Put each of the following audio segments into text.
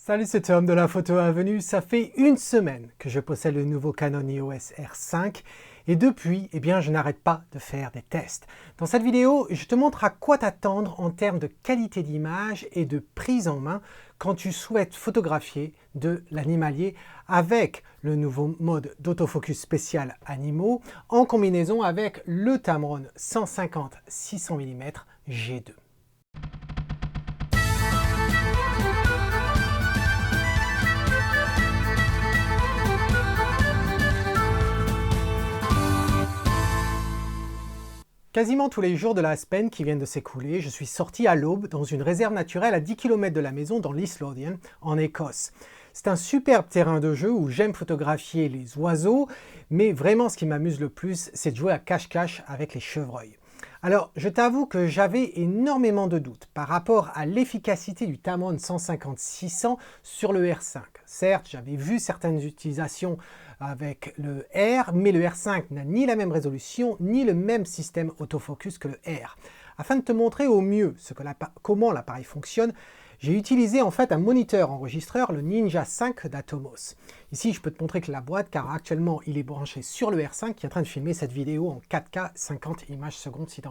Salut, c'est Tom de la photo Avenue. Ça fait une semaine que je possède le nouveau Canon EOS R5 et depuis, je n'arrête pas de faire des tests. Dans cette vidéo, je te montre à quoi t'attendre en termes de qualité d'image et de prise en main quand tu souhaites photographier de l'animalier avec le nouveau mode d'autofocus spécial animaux en combinaison avec le Tamron 150-600 mm G2. Quasiment tous les jours de la semaine qui viennent de s'écouler, je suis sorti à l'aube dans une réserve naturelle à 10 km de la maison dans l'East Lothian, en Écosse. C'est un superbe terrain de jeu où j'aime photographier les oiseaux, mais vraiment ce qui m'amuse le plus, c'est de jouer à cache-cache avec les chevreuils. Alors, je t'avoue que j'avais énormément de doutes par rapport à l'efficacité du Tamron 150-600 sur le R5. Certes, j'avais vu certaines utilisations avec le R, mais le R5 n'a ni la même résolution, ni le même système autofocus que le R. Afin de te montrer au mieux comment l'appareil fonctionne, j'ai utilisé en fait un moniteur enregistreur, le Ninja 5 d'Atomos. Ici, je peux te montrer que la boîte, car actuellement, il est branché sur le R5 qui est en train de filmer cette vidéo en 4K 50 images secondes si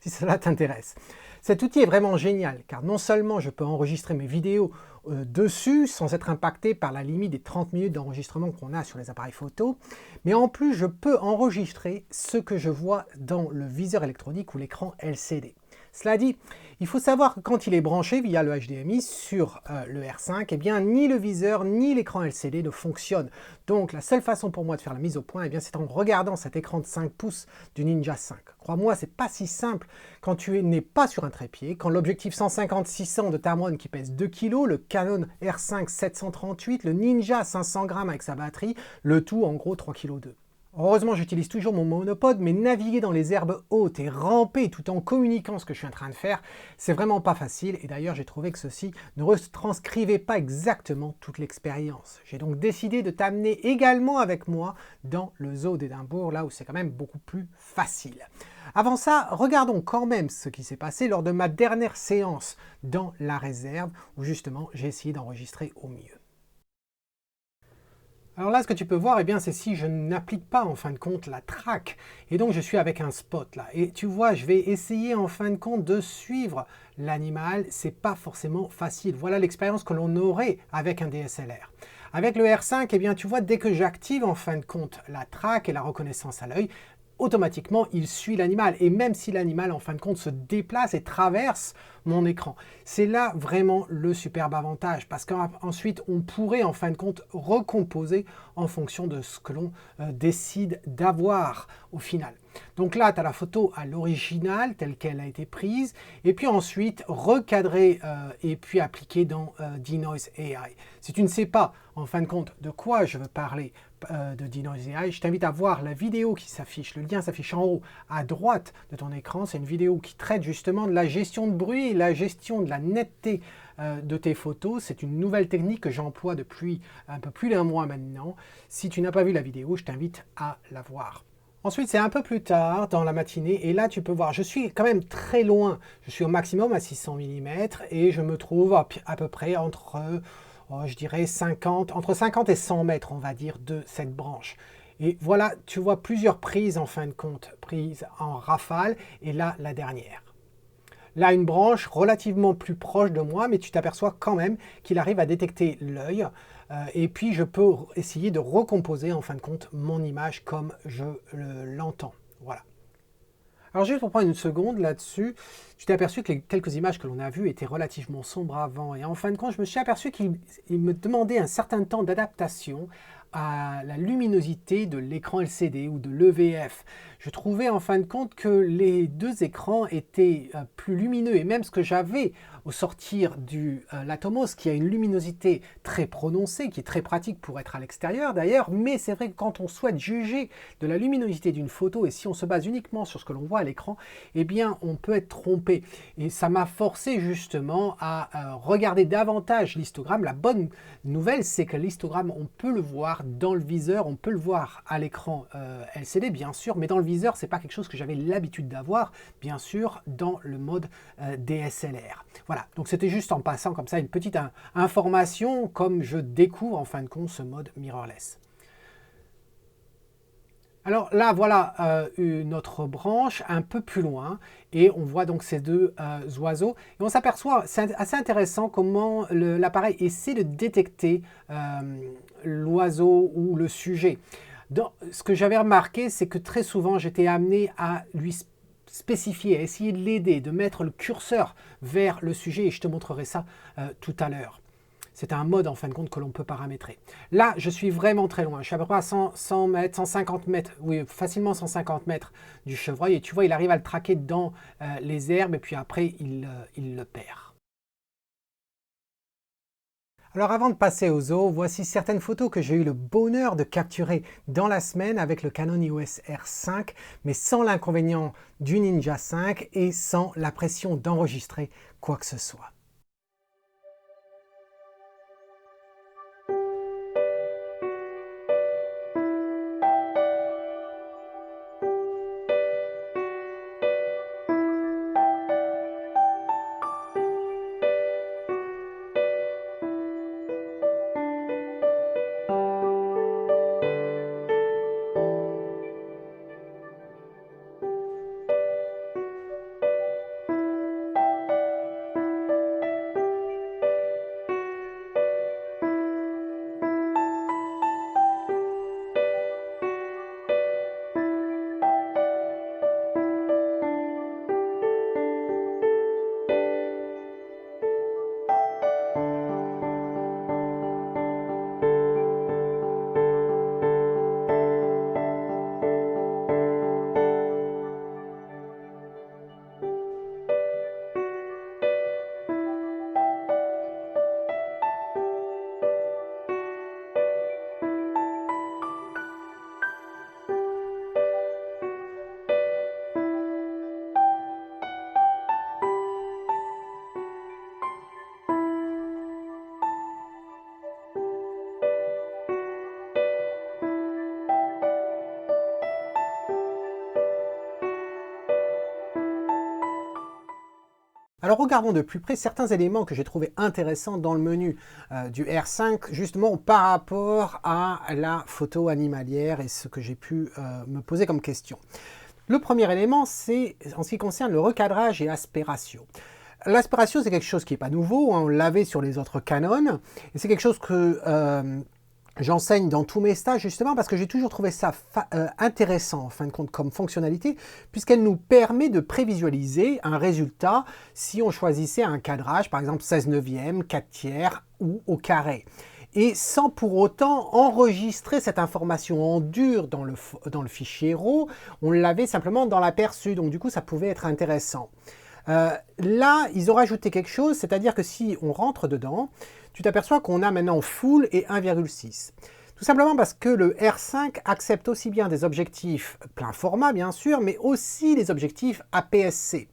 cela t'intéresse. Cet outil est vraiment génial, car non seulement je peux enregistrer mes vidéos dessus sans être impacté par la limite des 30 minutes d'enregistrement qu'on a sur les appareils photo, mais en plus, je peux enregistrer ce que je vois dans le viseur électronique ou l'écran LCD. Cela dit, il faut savoir que quand il est branché via le HDMI sur le R5, ni le viseur ni l'écran LCD ne fonctionnent. Donc la seule façon pour moi de faire la mise au point, c'est en regardant cet écran de 5 pouces du Ninja 5. Crois-moi, c'est pas si simple quand tu n'es pas sur un trépied, quand l'objectif 150-600 de Tamron qui pèse 2 kg, le Canon R5 738, le Ninja 500 g avec sa batterie, le tout en gros 3,2 kg. Heureusement, j'utilise toujours mon monopode, mais naviguer dans les herbes hautes et ramper tout en communiquant ce que je suis en train de faire, c'est vraiment pas facile. Et d'ailleurs, j'ai trouvé que ceci ne retranscrivait pas exactement toute l'expérience. J'ai donc décidé de t'amener également avec moi dans le zoo d'Édimbourg, là où c'est quand même beaucoup plus facile. Avant ça, regardons quand même ce qui s'est passé lors de ma dernière séance dans la réserve, où justement, j'ai essayé d'enregistrer au mieux. Alors là, ce que tu peux voir, c'est si je n'applique pas en fin de compte la track. Et donc, je suis avec un spot là. Et tu vois, je vais essayer en fin de compte de suivre l'animal. C'est pas forcément facile. Voilà l'expérience que l'on aurait avec un DSLR. Avec le R5, tu vois, dès que j'active en fin de compte la track et la reconnaissance à l'œil, automatiquement, il suit l'animal. Et même si l'animal, en fin de compte, se déplace et traverse mon écran. C'est là vraiment le superbe avantage, parce qu'ensuite, on pourrait, en fin de compte, recomposer en fonction de ce que l'on décide d'avoir au final. Donc là, tu as la photo à l'original, telle qu'elle a été prise, et puis ensuite, recadrer et puis appliquer dans Denoise AI. Si tu ne sais pas, en fin de compte, de quoi je veux parler de Denoise AI, je t'invite à voir la vidéo qui s'affiche. Le lien s'affiche en haut à droite de ton écran. C'est une vidéo qui traite justement de la gestion de bruit et la gestion de la netteté de tes photos. C'est une nouvelle technique que j'emploie depuis un peu plus d'un mois maintenant. Si tu n'as pas vu la vidéo, je t'invite à la voir. Ensuite, c'est un peu plus tard dans la matinée et là, tu peux voir, je suis quand même très loin. Je suis au maximum à 600 mm et je me trouve à peu près entre, je dirais, entre 50 et 100 mètres, on va dire, de cette branche. Et voilà, tu vois plusieurs prises en fin de compte, prises en rafale et là, la dernière. Là, une branche relativement plus proche de moi, mais tu t'aperçois quand même qu'il arrive à détecter l'œil. Et puis, je peux essayer de recomposer, en fin de compte, mon image comme je l'entends. Voilà. Alors, juste pour prendre une seconde là-dessus, tu t'es aperçu que les quelques images que l'on a vues étaient relativement sombres avant. Et en fin de compte, je me suis aperçu qu'il me demandait un certain temps d'adaptation à la luminosité de l'écran LCD ou de l'EVF. Je trouvais en fin de compte que les deux écrans étaient plus lumineux et même ce que j'avais au sortir du l'Atomos qui a une luminosité très prononcée, qui est très pratique pour être à l'extérieur d'ailleurs, mais c'est vrai que quand on souhaite juger de la luminosité d'une photo et si on se base uniquement sur ce que l'on voit à l'écran, on peut être trompé. Et ça m'a forcé justement à regarder davantage l'histogramme. La bonne nouvelle, c'est que l'histogramme, on peut le voir dans le viseur. On peut le voir à l'écran LCD, bien sûr, mais dans le viseur, ce n'est pas quelque chose que j'avais l'habitude d'avoir, bien sûr, dans le mode DSLR. Voilà, donc c'était juste en passant comme ça une petite information, comme je découvre en fin de compte ce mode mirrorless. Alors là, voilà une autre branche un peu plus loin et on voit donc ces deux oiseaux. Et on s'aperçoit, c'est assez intéressant comment l'appareil essaie de détecter l'oiseau ou le sujet. Ce que j'avais remarqué, c'est que très souvent, j'étais amené à lui spécifier, à essayer de l'aider, de mettre le curseur vers le sujet et je te montrerai ça tout à l'heure. C'est un mode en fin de compte que l'on peut paramétrer. Là, je suis vraiment très loin. Je suis à peu près à 100 mètres, 150 mètres, oui, facilement 150 mètres du chevreuil. Et tu vois, il arrive à le traquer dans les herbes et puis après, il le perd. Alors avant de passer aux zoo, voici certaines photos que j'ai eu le bonheur de capturer dans la semaine avec le Canon EOS R5, mais sans l'inconvénient du Ninja 5 et sans la pression d'enregistrer quoi que ce soit. Alors regardons de plus près certains éléments que j'ai trouvé intéressants dans le menu du R5, justement par rapport à la photo animalière et ce que j'ai pu me poser comme question. Le premier élément, c'est en ce qui concerne le recadrage et aspiration. L'aspiration, c'est quelque chose qui n'est pas nouveau, hein, on l'avait sur les autres Canon, et c'est quelque chose que j'enseigne dans tous mes stages justement parce que j'ai toujours trouvé ça intéressant en fin de compte comme fonctionnalité puisqu'elle nous permet de prévisualiser un résultat si on choisissait un cadrage par exemple 16/9, 4/3 ou au carré. Et sans pour autant enregistrer cette information en dur dans le fichier RAW, on l'avait simplement dans l'aperçu, donc du coup ça pouvait être intéressant. Là, ils ont rajouté quelque chose, c'est-à-dire que si on rentre dedans, tu t'aperçois qu'on a maintenant full et 1,6. Tout simplement parce que le R5 accepte aussi bien des objectifs plein format, bien sûr, mais aussi les objectifs APS-C.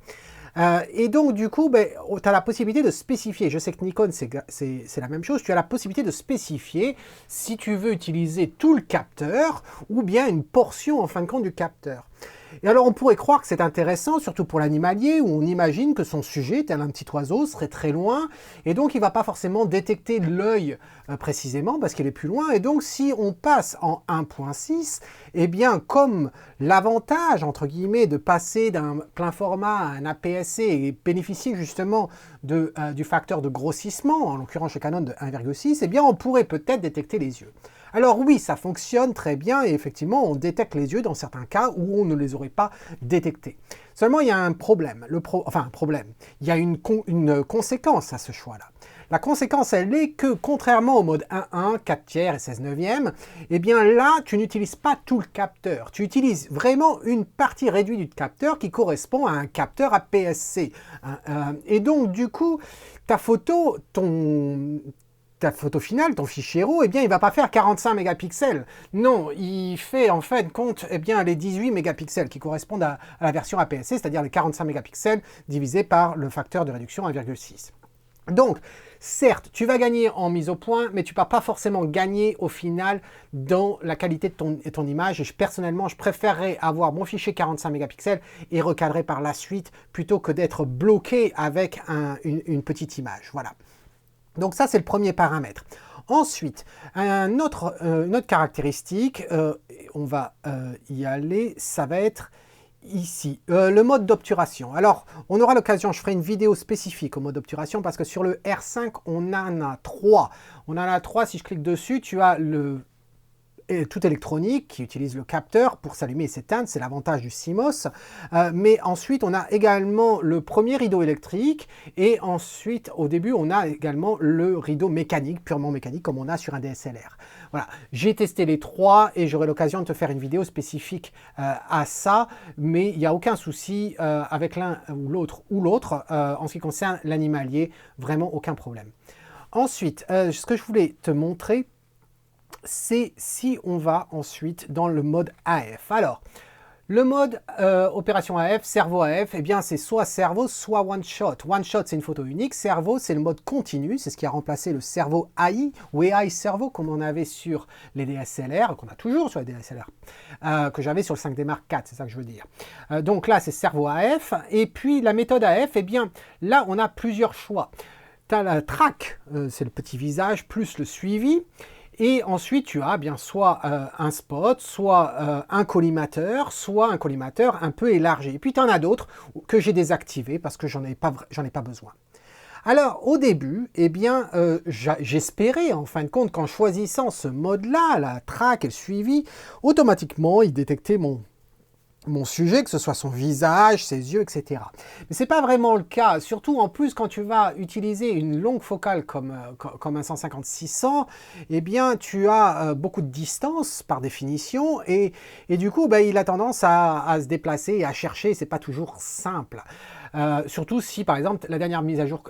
Et donc, du coup, tu as la possibilité de spécifier. Je sais que Nikon, c'est la même chose. Tu as la possibilité de spécifier si tu veux utiliser tout le capteur ou bien une portion, en fin de compte, du capteur. Et alors, on pourrait croire que c'est intéressant, surtout pour l'animalier, où on imagine que son sujet, tel un petit oiseau, serait très loin, et donc il ne va pas forcément détecter l'œil précisément, parce qu'il est plus loin. Et donc, si on passe en 1.6, eh bien, comme l'avantage, entre guillemets, de passer d'un plein format à un APS-C et bénéficier justement du facteur de grossissement, en l'occurrence chez Canon de 1,6, eh bien, on pourrait peut-être détecter les yeux. Alors oui, ça fonctionne très bien et effectivement, on détecte les yeux dans certains cas où on ne les aurait pas détectés. Seulement, il y a un problème. Il y a une conséquence à ce choix-là. La conséquence, elle est que, contrairement au mode 1.1, 4/3 et 16/9, eh bien là, tu n'utilises pas tout le capteur. Tu utilises vraiment une partie réduite du capteur qui correspond à un capteur APS-C. Et donc, du coup, ta photo finale, ton fichier RAW, eh bien, il ne va pas faire 45 mégapixels. Non, il fait en fait compte les 18 mégapixels qui correspondent à la version APS-C, c'est-à-dire les 45 mégapixels divisés par le facteur de réduction 1,6. Donc, certes, tu vas gagner en mise au point, mais tu ne vas pas forcément gagner au final dans la qualité de ton image. Et personnellement, je préférerais avoir mon fichier 45 mégapixels et recadrer par la suite plutôt que d'être bloqué avec une petite image. Voilà. Donc ça, c'est le premier paramètre. Ensuite, une autre caractéristique, on va y aller, ça va être ici, le mode d'obturation. Alors, on aura l'occasion, je ferai une vidéo spécifique au mode d'obturation parce que sur le R5, on en a 3. On en a 3, si je clique dessus, tu as le tout électronique qui utilise le capteur pour s'allumer et s'éteindre, c'est l'avantage du CMOS. Mais ensuite, on a également le premier rideau électrique et ensuite, au début, on a également le rideau mécanique, purement mécanique, comme on a sur un DSLR. Voilà, j'ai testé les 3 et j'aurai l'occasion de te faire une vidéo spécifique à ça, mais il n'y a aucun souci avec l'un ou l'autre en ce qui concerne l'animalier, vraiment aucun problème. Ensuite, ce que je voulais te montrer, c'est si on va ensuite dans le mode AF. Alors, le mode opération AF, cerveau AF, eh bien c'est soit cerveau, soit one shot. One shot, c'est une photo unique. Cerveau, c'est le mode continu. C'est ce qui a remplacé le cerveau AI ou AI cerveau, comme on avait sur les DSLR, qu'on a toujours sur les DSLR, que j'avais sur le 5D Mark IV, c'est ça que je veux dire. Donc là, c'est cerveau AF. Et puis la méthode AF, eh bien là, on a plusieurs choix. Tu as la track, c'est le petit visage, plus le suivi. Et ensuite, tu as bien soit un spot, soit un collimateur, soit un collimateur un peu élargi. Et puis, tu en as d'autres que j'ai désactivés parce que j'en ai pas besoin. Alors, au début, eh bien, j'espérais, en fin de compte, qu'en choisissant ce mode-là, la track et le suivi, automatiquement, il détectait mon sujet, que ce soit son visage, ses yeux, etc. Mais ce n'est pas vraiment le cas, surtout en plus quand tu vas utiliser une longue focale comme un 150-600, eh bien tu as beaucoup de distance par définition et du coup ben, il a tendance à se déplacer et à chercher, c'est pas toujours simple. Surtout si par exemple la dernière mise à jour,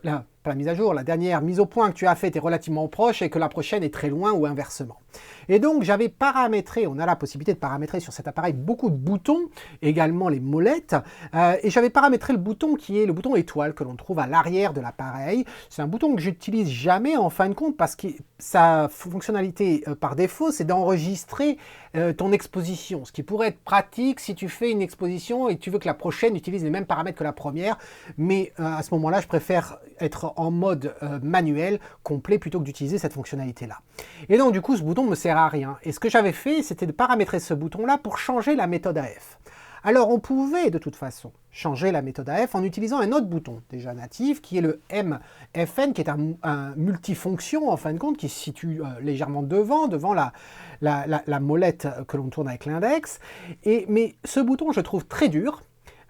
la dernière mise au point que tu as faite est relativement proche et que la prochaine est très loin ou inversement. Et donc j'avais paramétré, on a la possibilité de paramétrer sur cet appareil beaucoup de boutons, également les molettes, et j'avais paramétré le bouton qui est le bouton étoile que l'on trouve à l'arrière de l'appareil. C'est un bouton que j'utilise jamais en fin de compte parce que sa fonctionnalité par défaut c'est d'enregistrer ton exposition, ce qui pourrait être pratique si tu fais une exposition et tu veux que la prochaine utilise les mêmes paramètres que la première, mais à ce moment-là je préfère être en mode manuel complet plutôt que d'utiliser cette fonctionnalité là. Et donc du coup ce bouton me sert à rien. Et ce que j'avais fait, c'était de paramétrer ce bouton-là pour changer la méthode AF. Alors on pouvait de toute façon changer la méthode AF en utilisant un autre bouton déjà natif qui est le MFN, qui est un multifonction en fin de compte qui se situe légèrement devant la molette que l'on tourne avec l'index. Mais ce bouton je trouve très dur.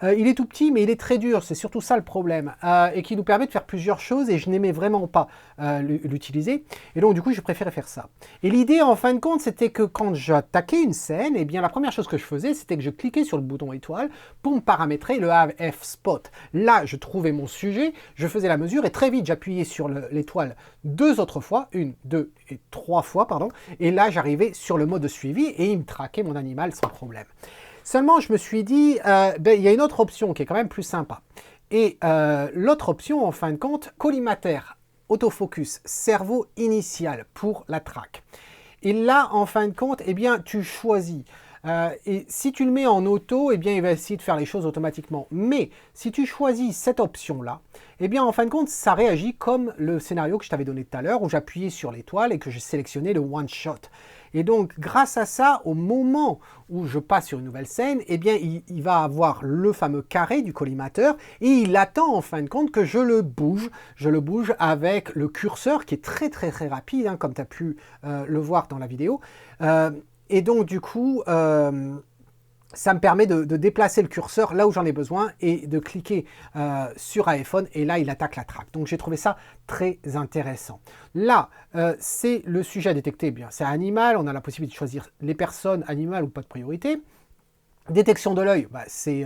Il est tout petit, mais il est très dur, c'est surtout ça le problème, et qui nous permet de faire plusieurs choses, et je n'aimais vraiment pas l'utiliser, et donc du coup, je préférais faire ça. Et l'idée, en fin de compte, c'était que quand j'attaquais une scène, eh bien, la première chose que je faisais, c'était que je cliquais sur le bouton étoile pour me paramétrer le AF Spot. Là, je trouvais mon sujet, je faisais la mesure, et très vite, j'appuyais sur l'étoile 2 autres fois, 1, 2 et 3 fois, pardon, et là, j'arrivais sur le mode de suivi, et il me traquait mon animal sans problème. Seulement, je me suis dit, il y a une autre option qui est quand même plus sympa. Et l'autre option, en fin de compte, collimateur, autofocus, cerveau initial pour la track. Et là, en fin de compte, eh bien, tu choisis. Et si tu le mets en auto, eh bien, il va essayer de faire les choses automatiquement. Mais si tu choisis cette option-là, eh bien, en fin de compte, ça réagit comme le scénario que je t'avais donné tout à l'heure, où j'appuyais sur l'étoile et que je sélectionnais le one shot. Et donc, grâce à ça, au moment où je passe sur une nouvelle scène, eh bien, il va avoir le fameux carré du collimateur et il attend en fin de compte que je le bouge. Je le bouge avec le curseur qui est très très très rapide, hein, comme tu as pu le voir dans la vidéo. Et donc, du coup, ça me permet de déplacer le curseur là où j'en ai besoin et de cliquer sur iPhone et là il attaque la track. Donc j'ai trouvé ça très intéressant. Là, c'est le sujet à détecter. Bien, c'est animal, on a la possibilité de choisir les personnes animales ou pas de priorité. Détection de l'œil, bah, c'est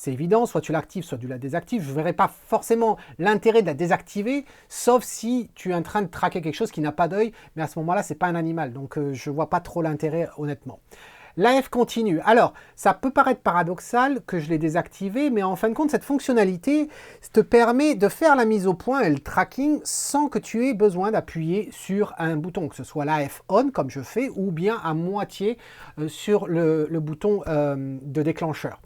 évident, soit tu l'actives, soit tu la désactives. Je ne verrai pas forcément l'intérêt de la désactiver, sauf si tu es en train de traquer quelque chose qui n'a pas d'œil, mais à ce moment-là, ce n'est pas un animal, donc je ne vois pas trop l'intérêt honnêtement. L'AF continue. Alors, ça peut paraître paradoxal que je l'ai désactivé, mais en fin de compte, cette fonctionnalité te permet de faire la mise au point et le tracking sans que tu aies besoin d'appuyer sur un bouton, que ce soit l'AF on comme je fais, ou bien à moitié sur le bouton de déclencheur.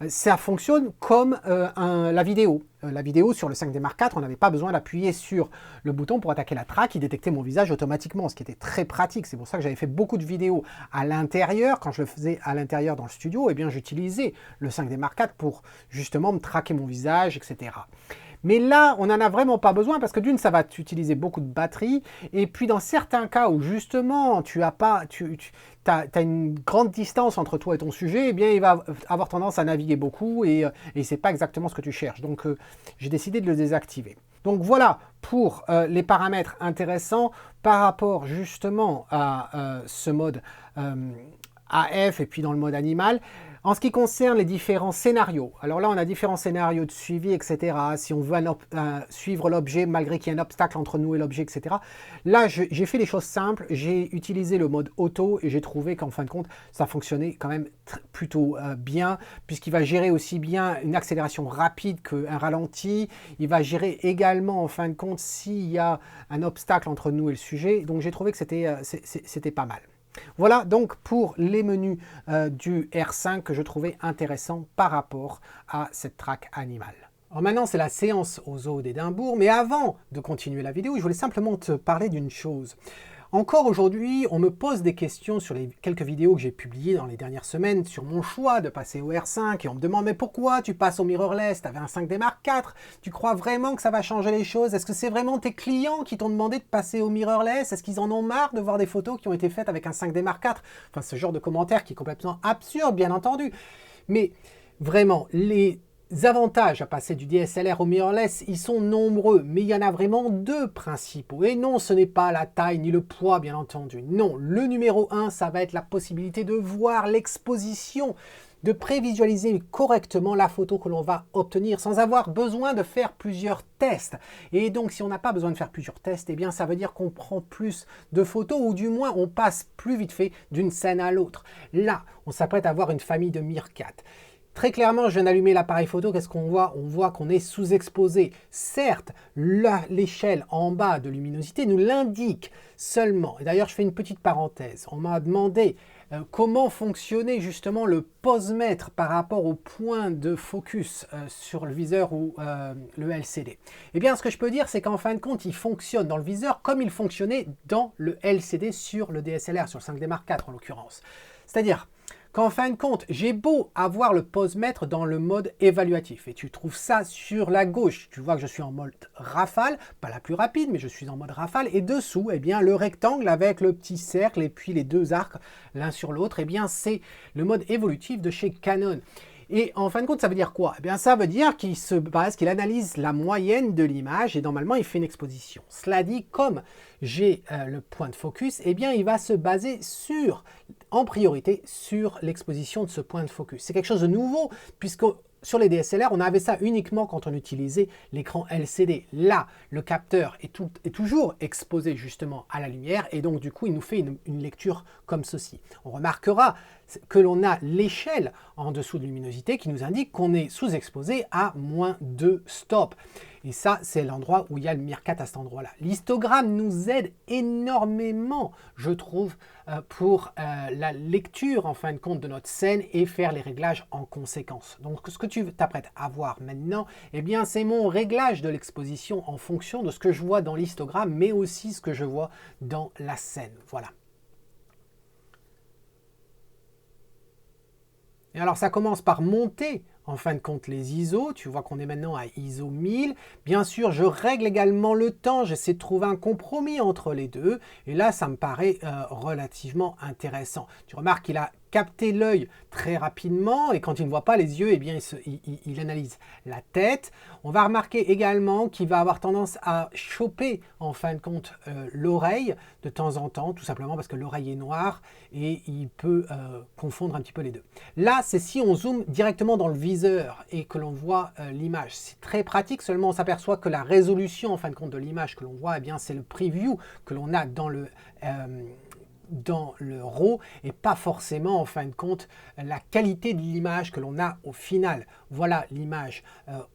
Ça fonctionne comme la vidéo. La vidéo sur le 5D Mark IV, on n'avait pas besoin d'appuyer sur le bouton pour attaquer la track, il détectait mon visage automatiquement, ce qui était très pratique. C'est pour ça que j'avais fait beaucoup de vidéos à l'intérieur. Quand je le faisais à l'intérieur dans le studio, eh bien j'utilisais le 5D Mark IV pour justement me traquer mon visage, etc. Mais là, on n'en a vraiment pas besoin parce que d'une, ça va t'utiliser beaucoup de batterie. Et puis, dans certains cas où justement, tu as une grande distance entre toi et ton sujet, eh bien, il va avoir tendance à naviguer beaucoup et ce n'est pas exactement ce que tu cherches. Donc, j'ai décidé de le désactiver. Donc, voilà pour les paramètres intéressants par rapport justement à ce mode AF et puis dans le mode animal. En ce qui concerne les différents scénarios, alors là on a différents scénarios de suivi, etc. Si on veut suivre l'objet malgré qu'il y ait un obstacle entre nous et l'objet, etc. Là j'ai fait les choses simples, j'ai utilisé le mode auto et j'ai trouvé qu'en fin de compte ça fonctionnait quand même plutôt bien, puisqu'il va gérer aussi bien une accélération rapide qu'un ralenti. Il va gérer également en fin de compte s'il y a un obstacle entre nous et le sujet. Donc j'ai trouvé que c'était pas mal. Voilà donc pour les menus du R5 que je trouvais intéressants par rapport à cette track animale. Alors maintenant c'est la séance au zoo d'Édimbourg, mais avant de continuer la vidéo, je voulais simplement te parler d'une chose. Encore aujourd'hui, on me pose des questions sur les quelques vidéos que j'ai publiées dans les dernières semaines sur mon choix de passer au R5 et on me demande mais pourquoi tu passes au mirrorless, tu avais un 5D Mark IV, tu crois vraiment que ça va changer les choses? Est-ce que c'est vraiment tes clients qui t'ont demandé de passer au mirrorless? Est-ce qu'ils en ont marre de voir des photos qui ont été faites avec un 5D Mark IV? Enfin ce genre de commentaire qui est complètement absurde bien entendu. Mais vraiment, les avantages à passer du DSLR au mirrorless, ils sont nombreux, mais il y en a vraiment deux principaux. Et non, ce n'est pas la taille ni le poids, bien entendu. Non, le numéro 1, ça va être la possibilité de voir l'exposition, de prévisualiser correctement la photo que l'on va obtenir sans avoir besoin de faire plusieurs tests. Et donc, si on n'a pas besoin de faire plusieurs tests, eh bien, ça veut dire qu'on prend plus de photos ou du moins, on passe plus vite fait d'une scène à l'autre. Là, on s'apprête à avoir une famille de Meerkat. Très clairement, je viens d'allumer l'appareil photo, qu'est-ce qu'on voit? On voit qu'on est sous-exposé. Certes, l'échelle en bas de luminosité nous l'indique seulement. Et d'ailleurs, je fais une petite parenthèse. On m'a demandé comment fonctionnait justement le posemètre par rapport au point de focus sur le viseur ou le LCD. Eh bien, ce que je peux dire, c'est qu'en fin de compte, il fonctionne dans le viseur comme il fonctionnait dans le LCD sur le DSLR, sur le 5D Mark IV en l'occurrence. C'est-à-dire qu'en fin de compte, j'ai beau avoir le posemètre dans le mode évaluatif, et tu trouves ça sur la gauche, tu vois que je suis en mode rafale, pas la plus rapide, mais je suis en mode rafale, et dessous, eh bien, le rectangle avec le petit cercle et puis les deux arcs l'un sur l'autre, eh bien, c'est le mode évolutif de chez Canon. Et en fin de compte, ça veut dire quoi? Eh bien, ça veut dire qu'il analyse la moyenne de l'image et normalement, il fait une exposition. Cela dit, comme j'ai le point de focus, eh bien, il va se baser en priorité sur l'exposition de ce point de focus. C'est quelque chose de nouveau puisque sur les DSLR, on avait ça uniquement quand on utilisait l'écran LCD. Là, le capteur est toujours exposé justement à la lumière et donc du coup, il nous fait une lecture comme ceci. On remarquera que l'on a l'échelle en dessous de luminosité qui nous indique qu'on est sous-exposé à -2 stop. Et ça, c'est l'endroit où il y a le Meerkat à cet endroit-là. L'histogramme nous aide énormément, je trouve, pour la lecture, en fin de compte, de notre scène et faire les réglages en conséquence. Donc, ce que tu t'apprêtes à voir maintenant, eh bien, c'est mon réglage de l'exposition en fonction de ce que je vois dans l'histogramme, mais aussi ce que je vois dans la scène. Voilà. Et alors, ça commence par monter en fin de compte les ISO, tu vois qu'on est maintenant à ISO 1000. Bien sûr, je règle également le temps, j'essaie de trouver un compromis entre les deux. Et là, ça me paraît relativement intéressant. Tu remarques qu'il a capté l'œil très rapidement et quand il ne voit pas les yeux, eh bien, il analyse la tête. On va remarquer également qu'il va avoir tendance à choper en fin de compte l'oreille de temps en temps, tout simplement parce que l'oreille est noire et il peut confondre un petit peu les deux. Là, c'est si on zoome directement dans le viseur et que l'on voit l'image. C'est très pratique, seulement on s'aperçoit que la résolution en fin de compte de l'image que l'on voit, eh bien, c'est le preview que l'on a dans le RAW et pas forcément en fin de compte la qualité de l'image que l'on a au final. Voilà l'image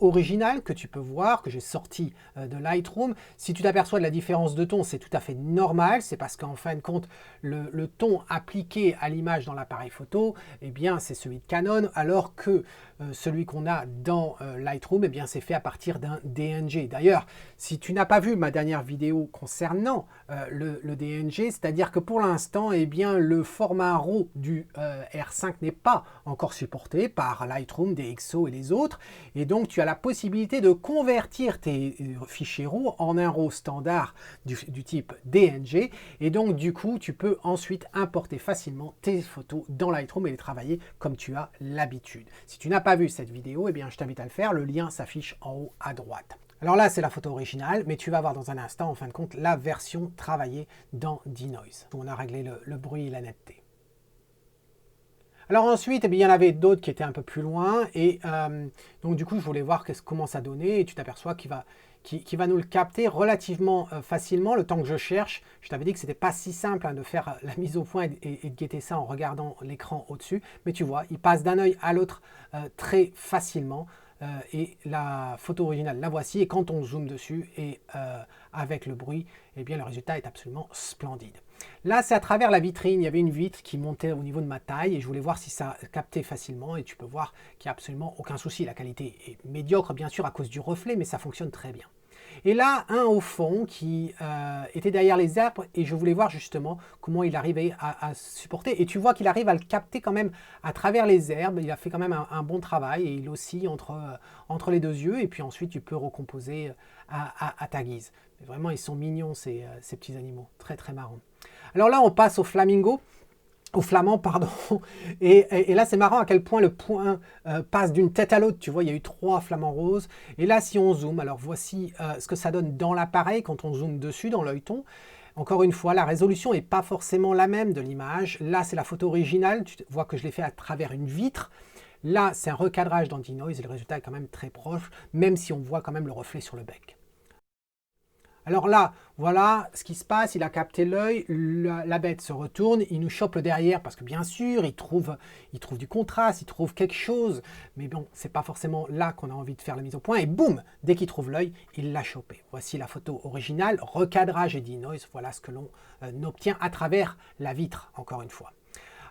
originale que tu peux voir, que j'ai sortie de Lightroom. Si tu t'aperçois de la différence de ton, c'est tout à fait normal, c'est parce qu'en fin de compte le ton appliqué à l'image dans l'appareil photo, eh bien c'est celui de Canon, alors que celui qu'on a dans Lightroom, eh bien c'est fait à partir d'un DNG. D'ailleurs, si tu n'as pas vu ma dernière vidéo concernant le DNG, c'est-à-dire que pour l'instant, eh bien le format RAW du R5 n'est pas encore supporté par Lightroom, DxO et les autres, et donc tu as la possibilité de convertir tes fichiers RAW en un RAW standard du type DNG, et donc du coup tu peux ensuite importer facilement tes photos dans Lightroom et les travailler comme tu as l'habitude. Si tu n'as pas vu cette vidéo, eh bien je t'invite à le faire, le lien s'affiche en haut à droite. Alors là, c'est la photo originale, mais tu vas voir dans un instant, en fin de compte, la version travaillée dans Denoise. On a réglé le bruit et la netteté. Alors ensuite, eh bien, il y en avait d'autres qui étaient un peu plus loin, et donc du coup, je voulais voir comment ça donnait, et tu t'aperçois qu'il va nous le capter relativement facilement, le temps que je cherche. Je t'avais dit que ce n'était pas si simple de faire la mise au point et de guetter ça en regardant l'écran au-dessus, mais tu vois, il passe d'un œil à l'autre très facilement. Et la photo originale, la voici, et quand on zoome dessus et avec le bruit, eh bien le résultat est absolument splendide. Là, c'est à travers la vitrine, il y avait une vitre qui montait au niveau de ma taille et je voulais voir si ça captait facilement, et tu peux voir qu'il n'y a absolument aucun souci. La qualité est médiocre bien sûr à cause du reflet, mais ça fonctionne très bien. Et là, un au fond qui était derrière les arbres, et je voulais voir justement comment il arrivait à supporter. Et tu vois qu'il arrive à le capter quand même à travers les herbes. Il a fait quand même un bon travail, et il oscille entre les deux yeux. Et puis ensuite, tu peux recomposer à ta guise. Mais vraiment, ils sont mignons ces petits animaux. Très très marrants. Alors là, on passe au flamingo. Au flamand, pardon, et là c'est marrant à quel point le point passe d'une tête à l'autre. Tu vois, il y a eu 3 flamants roses, et là si on zoome, alors voici ce que ça donne dans l'appareil quand on zoome dessus, dans l'œilleton. Encore une fois, la résolution n'est pas forcément la même de l'image. Là c'est la photo originale, tu vois que je l'ai fait à travers une vitre. Là c'est un recadrage dans Denoise, et le résultat est quand même très proche, même si on voit quand même le reflet sur le bec. Alors là, voilà ce qui se passe, il a capté l'œil, la bête se retourne, il nous chope le derrière parce que bien sûr, il trouve du contraste, il trouve quelque chose, mais bon, c'est pas forcément là qu'on a envie de faire la mise au point, et boum, dès qu'il trouve l'œil, il l'a chopé. Voici la photo originale, recadrage et Denoise, voilà ce que l'on obtient à travers la vitre, encore une fois.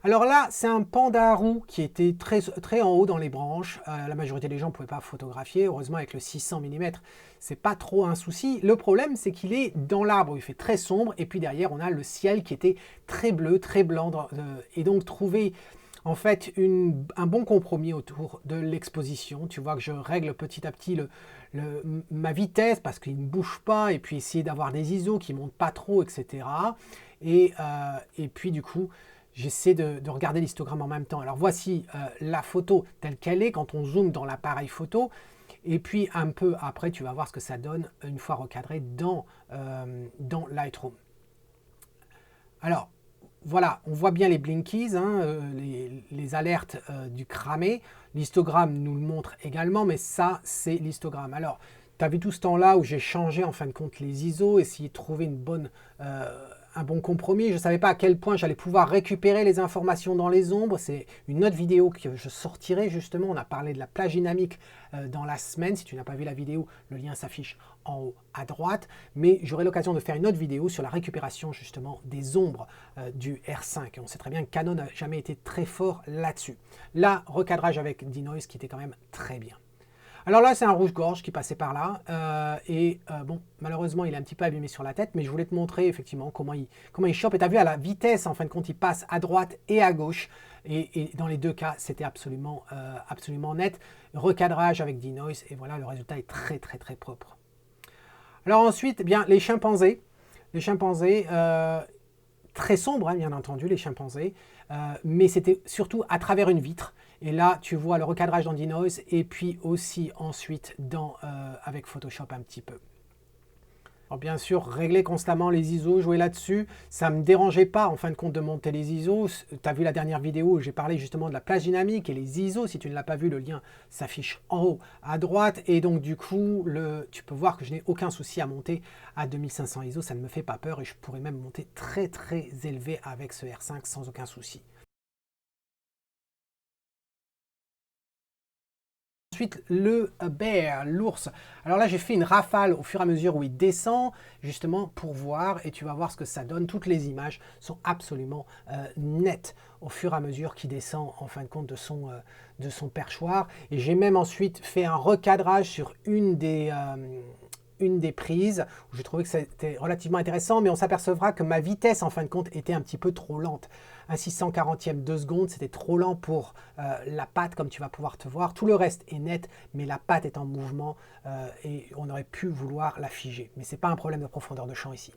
Alors là, c'est un panda roux qui était très en haut dans les branches. La majorité des gens ne pouvaient pas photographier. Heureusement, avec le 600 mm, c'est pas trop un souci. Le problème, c'est qu'il est dans l'arbre, il fait très sombre. Et puis derrière, on a le ciel qui était très bleu, très blanc. Et donc, trouver en fait un bon compromis autour de l'exposition. Tu vois que je règle petit à petit ma vitesse parce qu'il ne bouge pas. Et puis essayer d'avoir des ISO qui ne montent pas trop, etc. Et puis du coup, j'essaie de regarder l'histogramme en même temps. Alors voici la photo telle qu'elle est quand on zoome dans l'appareil photo. Et puis un peu après, tu vas voir ce que ça donne une fois recadré dans Lightroom. Alors voilà, on voit bien les blinkies, hein, les alertes du cramé. L'histogramme nous le montre également, mais ça, c'est l'histogramme. Alors, tu as vu tout ce temps-là où j'ai changé en fin de compte les ISO, essayer de trouver un bon compromis. Je ne savais pas à quel point j'allais pouvoir récupérer les informations dans les ombres. C'est une autre vidéo que je sortirai justement. On a parlé de la plage dynamique dans la semaine. Si tu n'as pas vu la vidéo, le lien s'affiche en haut à droite. Mais j'aurai l'occasion de faire une autre vidéo sur la récupération justement des ombres du R5. Et on sait très bien que Canon n'a jamais été très fort là-dessus. Là, recadrage avec Denoise qui était quand même très bien. Alors là, c'est un rouge-gorge qui passait par là, bon, malheureusement, il est un petit peu abîmé sur la tête, mais je voulais te montrer effectivement comment il chope. Et tu as vu à la vitesse, en fin de compte, il passe à droite et à gauche, et dans les deux cas, c'était absolument net. Recadrage avec Denoise, et voilà, le résultat est très, très, très propre. Alors ensuite, eh bien, les chimpanzés, très sombres, hein, bien entendu, les chimpanzés, mais c'était surtout à travers une vitre. Et là, tu vois le recadrage dans Denoise et puis aussi ensuite avec Photoshop un petit peu. Alors bien sûr, régler constamment les ISO, jouer là-dessus, ça ne me dérangeait pas en fin de compte de monter les ISO. Tu as vu la dernière vidéo où j'ai parlé justement de la plage dynamique et les ISO. Si tu ne l'as pas vu, le lien s'affiche en haut à droite. Et donc du coup, tu peux voir que je n'ai aucun souci à monter à 2500 ISO. Ça ne me fait pas peur et je pourrais même monter très très élevé avec ce R5 sans aucun souci. Ensuite, le bear, l'ours. Alors là, j'ai fait une rafale au fur et à mesure où il descend, justement pour voir, et tu vas voir ce que ça donne. Toutes les images sont absolument nettes au fur et à mesure qu'il descend, en fin de compte, de son perchoir. Et j'ai même ensuite fait un recadrage sur une des prises, où j'ai trouvé que c'était relativement intéressant, mais on s'apercevra que ma vitesse, en fin de compte, était un petit peu trop lente. Un 640e de seconde, c'était trop lent pour la patte, comme tu vas pouvoir te voir. Tout le reste est net, mais la patte est en mouvement et on aurait pu vouloir la figer. Mais ce n'est pas un problème de profondeur de champ ici.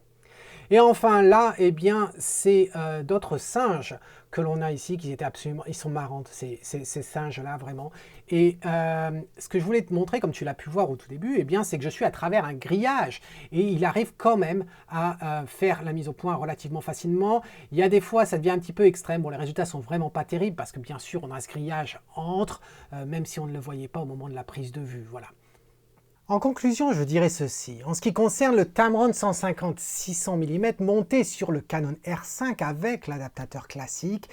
Et enfin là, eh bien, c'est d'autres singes que l'on a ici qui étaient absolument, ils sont marrantes ces singes-là vraiment. Et ce que je voulais te montrer, comme tu l'as pu voir au tout début, eh bien, c'est que je suis à travers un grillage et il arrive quand même à faire la mise au point relativement facilement. Il y a des fois, ça devient un petit peu extrême. Bon, les résultats sont vraiment pas terribles parce que bien sûr, on a ce grillage entre, même si on ne le voyait pas au moment de la prise de vue. Voilà. En conclusion, je dirais ceci. En ce qui concerne le Tamron 150-600 mm monté sur le Canon R5 avec l'adaptateur classique,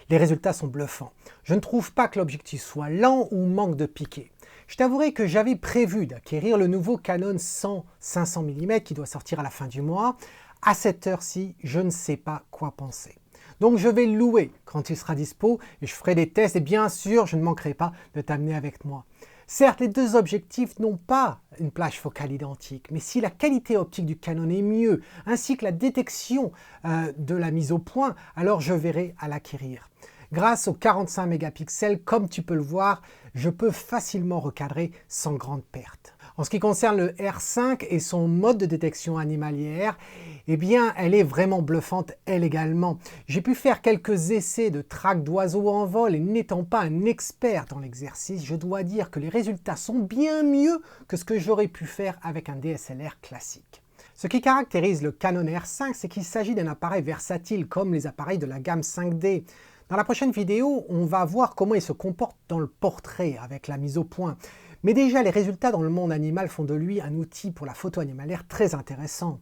les résultats sont bluffants. Je ne trouve pas que l'objectif soit lent ou manque de piqué. Je t'avouerai que j'avais prévu d'acquérir le nouveau Canon 100-500 mm qui doit sortir à la fin du mois. À cette heure-ci, je ne sais pas quoi penser. Donc je vais le louer quand il sera dispo et je ferai des tests et bien sûr, je ne manquerai pas de t'amener avec moi. Certes, les deux objectifs n'ont pas une plage focale identique, mais si la qualité optique du Canon est mieux, ainsi que la détection de la mise au point, alors je verrai à l'acquérir. Grâce aux 45 mégapixels, comme tu peux le voir, je peux facilement recadrer sans grande perte. En ce qui concerne le R5 et son mode de détection animalière, eh bien, elle est vraiment bluffante, elle également. J'ai pu faire quelques essais de traque d'oiseaux en vol et n'étant pas un expert dans l'exercice, je dois dire que les résultats sont bien mieux que ce que j'aurais pu faire avec un DSLR classique. Ce qui caractérise le Canon R5, c'est qu'il s'agit d'un appareil versatile comme les appareils de la gamme 5D. Dans la prochaine vidéo, on va voir comment il se comporte dans le portrait avec la mise au point. Mais déjà, les résultats dans le monde animal font de lui un outil pour la photo animalière très intéressant.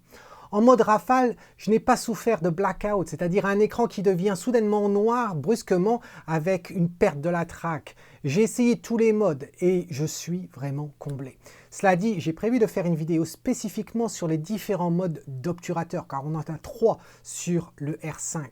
En mode rafale, je n'ai pas souffert de blackout, c'est-à-dire un écran qui devient soudainement noir brusquement avec une perte de la traque. J'ai essayé tous les modes et je suis vraiment comblé. Cela dit, j'ai prévu de faire une vidéo spécifiquement sur les différents modes d'obturateur, car on en a 3 sur le R5.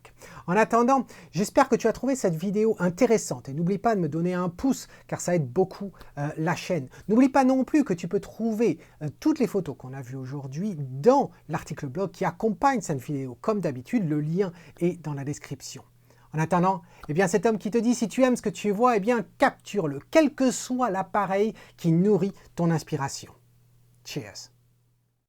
En attendant, j'espère que tu as trouvé cette vidéo intéressante et n'oublie pas de me donner un pouce, car ça aide beaucoup la chaîne. N'oublie pas non plus que tu peux trouver toutes les photos qu'on a vues aujourd'hui dans l'article blog qui accompagne cette vidéo. Comme d'habitude, le lien est dans la description. En attendant, eh bien cet homme qui te dit si tu aimes ce que tu vois, eh bien capture-le, quel que soit l'appareil qui nourrit ton inspiration. Cheers!